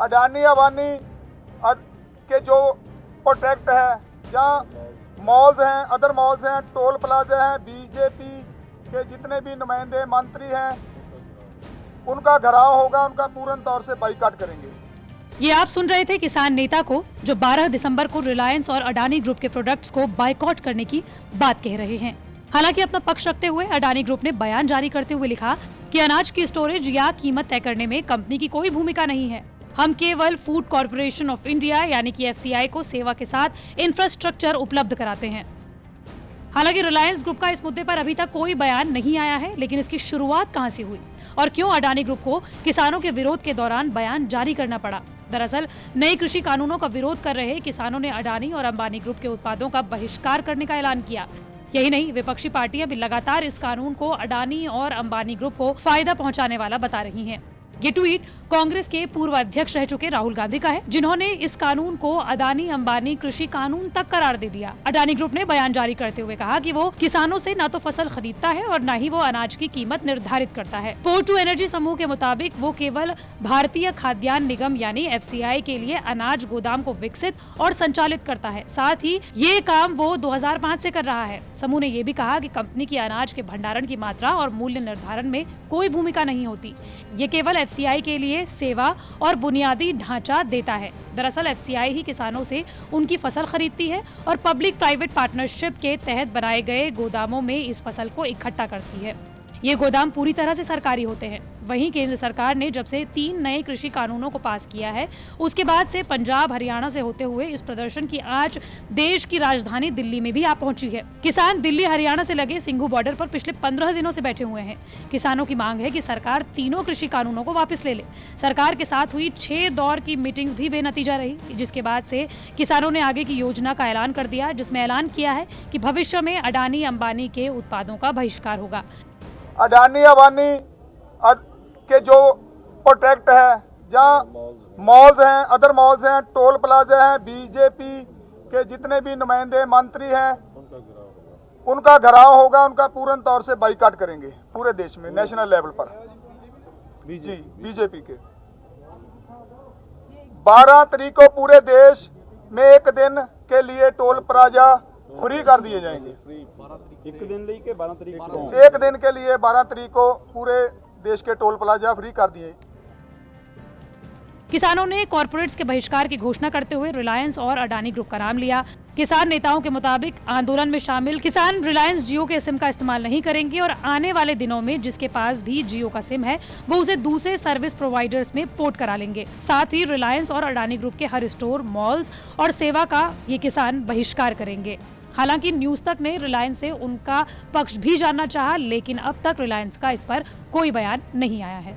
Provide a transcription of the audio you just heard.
अडानी अंबानी के जो प्रोजेक्ट है, जहाँ मॉल्स हैं, अदर मॉल्स हैं, टोल प्लाजा हैं, बीजेपी के जितने भी नुमाइंदे मंत्री हैं, उनका घेराव होगा, उनका पूर्ण तौर से बाइकाट करेंगे। ये आप सुन रहे थे किसान नेता को, जो 12 दिसंबर को रिलायंस और अडानी ग्रुप के प्रोडक्ट्स को बाइकआउट करने की बात कह रहे हैं। हालांकि अपना पक्ष रखते हुए अडानी ग्रुप ने बयान जारी करते हुए लिखा कि अनाज की स्टोरेज या कीमत तय करने में कंपनी की कोई भूमिका नहीं है। हम केवल फूड कॉर्पोरेशन ऑफ इंडिया यानी कि FCI को सेवा के साथ इंफ्रास्ट्रक्चर उपलब्ध कराते हैं। हालांकि रिलायंस ग्रुप का इस मुद्दे पर अभी तक कोई बयान नहीं आया है, लेकिन इसकी शुरुआत कहां से हुई और क्यों अडानी ग्रुप को किसानों के विरोध के दौरान बयान जारी करना पड़ा? दरअसल नए कृषि कानूनों का विरोध कर रहे किसानों ने अडानी और अंबानी ग्रुप के उत्पादों का बहिष्कार करने का ऐलान किया। यही नहीं, विपक्षी पार्टियां भी लगातार इस कानून को अडानी और अंबानी ग्रुप को फायदा पहुंचाने वाला बता रही हैं। ये ट्वीट कांग्रेस के पूर्व अध्यक्ष रह चुके राहुल गांधी का है, जिन्होंने इस कानून को अडानी अंबानी कृषि कानून तक करार दे दिया। अडानी ग्रुप ने बयान जारी करते हुए कहा कि वो किसानों से न तो फसल खरीदता है और न ही वो अनाज की कीमत निर्धारित करता है। पोर्ट टू एनर्जी समूह के मुताबिक वो केवल भारतीय खाद्यान्न निगम यानी FCI के लिए अनाज गोदाम को विकसित और संचालित करता है। साथ ही ये काम वो 2005 से कर रहा है। समूह ने ये भी कहा कि कंपनी की अनाज के भंडारण की मात्रा और मूल्य निर्धारण में कोई भूमिका नहीं होती। ये केवल FCI के लिए सेवा और बुनियादी ढांचा देता है। दरअसल FCI ही किसानों से उनकी फसल खरीदती है और पब्लिक प्राइवेट पार्टनरशिप के तहत बनाए गए गोदामों में इस फसल को इकट्ठा करती है। ये गोदाम पूरी तरह से सरकारी होते हैं। वहीं केंद्र सरकार ने जब से 3 नए कृषि कानूनों को पास किया है, उसके बाद से पंजाब हरियाणा से होते हुए इस प्रदर्शन की आंच देश की राजधानी दिल्ली में भी आ पहुंची है। किसान दिल्ली हरियाणा से लगे सिंघू बॉर्डर पर पिछले 15 दिनों से बैठे हुए हैं। किसानों की मांग है कि सरकार तीनों कृषि कानूनों को वापस ले ले। सरकार के साथ हुई 6 दौर की मीटिंग्स भी बेनतीजा रही, जिसके बाद से किसानों ने आगे की योजना का ऐलान कर दिया, जिसमें ऐलान किया है कि भविष्य में अडानी अंबानी के उत्पादों का बहिष्कार होगा। अडानी अंबानी के जो प्रोजेक्ट है, जहाँ मॉल्स हैं, अदर मॉल्स हैं, टोल प्लाजा हैं, बीजेपी के जितने भी नुमाइंदे मंत्री हैं, उनका घेराव होगा, उनका पूर्ण तौर से बाइकाट करेंगे पूरे देश में, नेशनल लेवल पर। जी, बीजेपी के 12 तारीख को पूरे देश में एक दिन के लिए टोल प्लाजा फ्री कर दिए जाएंगे। एक दिन के 12 तारीख को, एक दिन के लिए 12 तारीख को पूरे देश के टोल प्लाजा फ्री कर दिए। किसानों ने कॉर्पोरेट्स के बहिष्कार की घोषणा करते हुए रिलायंस और अडानी ग्रुप का नाम लिया। किसान नेताओं के मुताबिक आंदोलन में शामिल किसान रिलायंस जियो के सिम का इस्तेमाल नहीं करेंगे और आने वाले दिनों में जिसके पास भी जियो का सिम है वो उसे दूसरे सर्विस प्रोवाइडर्स में पोर्ट करा लेंगे। साथ ही रिलायंस और अडानी ग्रुप के हर स्टोर, मॉल्स और सेवा का ये किसान बहिष्कार करेंगे। हालांकि न्यूज तक ने रिलायंस से उनका पक्ष भी जानना चाहा, लेकिन अब तक रिलायंस का इस पर कोई बयान नहीं आया है।